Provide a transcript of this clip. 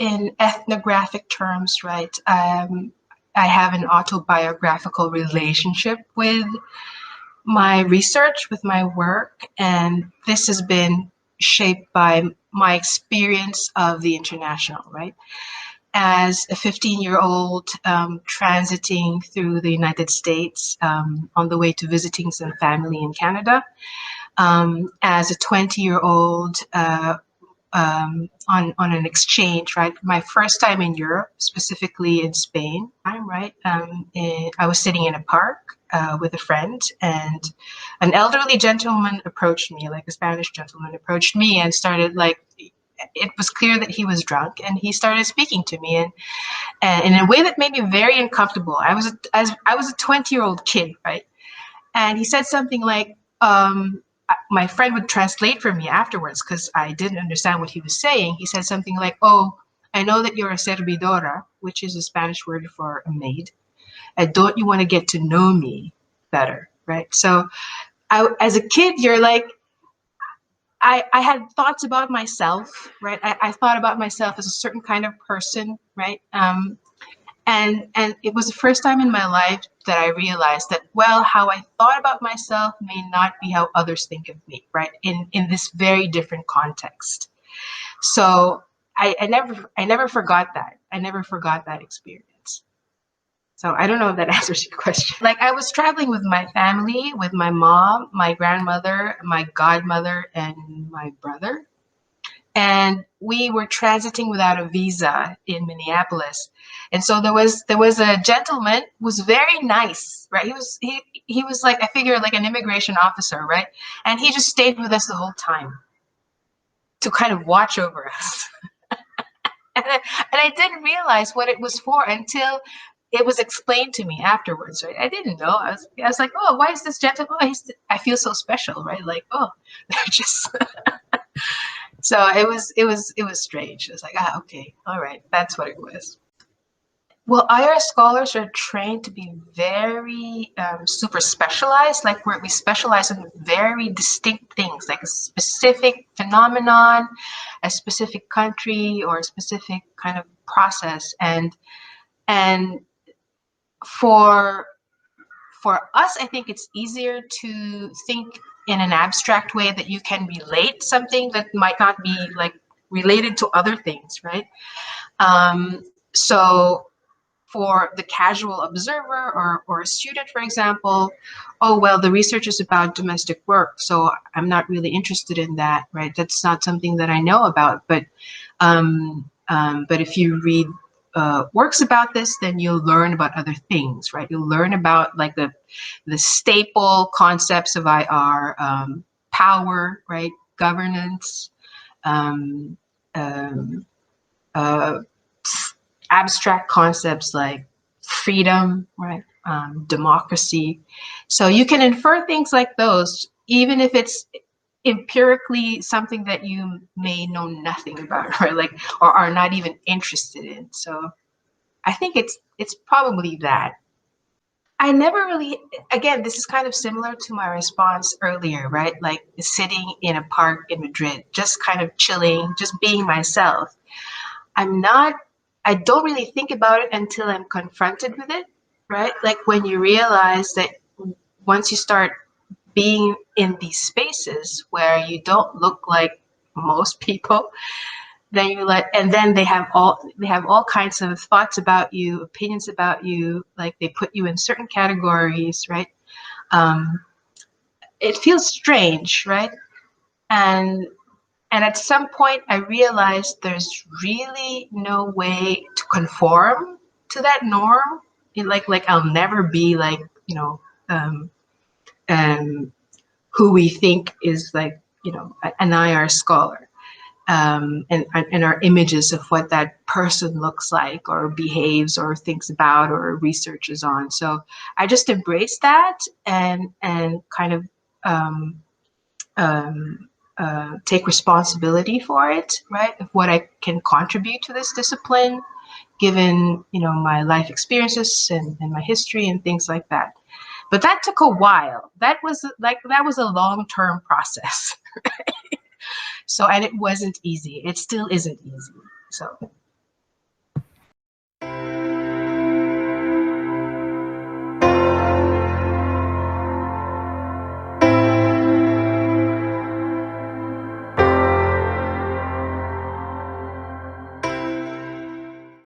in ethnographic terms, right, I have an autobiographical relationship with my research, with my work, and this has been shaped by my experience of the international, right? As a 15-year-old transiting through the United States on the way to visiting some family in Canada, as a 20-year-old on an exchange, right? My first time in Europe, specifically in Spain, right? I was sitting in a park with a friend, and an elderly gentleman approached me, like a Spanish gentleman approached me and started like, it was clear that he was drunk, and he started speaking to me, and in a way that made me very uncomfortable. I was a 20-year-old kid, right? And he said something like, my friend would translate for me afterwards because I didn't understand what he was saying. He said something like, "Oh, I know that you're a servidora," which is a Spanish word for a maid. And don't you want to get to know me better, right? So as a kid, you're like, I had thoughts about myself, right? I thought about myself as a certain kind of person, right? And it was the first time in my life that I realized that, well, how I thought about myself may not be how others think of me, right? In this very different context. So I never forgot that. I never forgot that experience. So I don't know if that answers your question. Like, I was traveling with my family, with my mom, my grandmother, my godmother, and my brother. And we were transiting without a visa in Minneapolis. And so there was a gentleman who was very nice, right? He was like, I figure, like an immigration officer, right? And he just stayed with us the whole time to kind of watch over us. And I didn't realize what it was for until it was explained to me afterwards, right? I didn't know. I was like, oh, why is this gentleman? Oh, I feel so special, right? Like, oh, they're just. So it was strange. It was like, okay, all right, that's what it was. Well, IR scholars are trained to be very super specialized, like where we specialize in very distinct things, like a specific phenomenon, a specific country, or a specific kind of process. And for us, I think it's easier to think in an abstract way that you can relate something that might not be like related to other things, right? So for the casual observer or a student, for example, oh, well, the research is about domestic work, so I'm not really interested in that, right? That's not something that I know about. But if you read works about this, then you'll learn about other things, right? You'll learn about like the staple concepts of IR, power, right? Governance, abstract concepts like freedom, right? Democracy. So you can infer things like those, even if it's empirically something that you may know nothing about, right? Like, or are not even interested in. So I think it's probably that. I never really, again, this is kind of similar to my response earlier, right? Like sitting in a park in Madrid, just kind of chilling, just being myself. I don't really think about it until I'm confronted with it, right? Like when you realize that once you start being in these spaces where you don't look like most people, then then they have all kinds of thoughts about you, opinions about you, like they put you in certain categories, right? It feels strange, right? And at some point I realized there's really no way to conform to that norm. Like I'll never be like, um, who we think is like, an IR scholar. And our images of what that person looks like or behaves or thinks about or researches on. So I just embrace that and kind of take responsibility for it, right? Of what I can contribute to this discipline, given my life experiences and my history and things like that. But that took a while. That was a long-term process. So, and it wasn't easy. It still isn't easy. So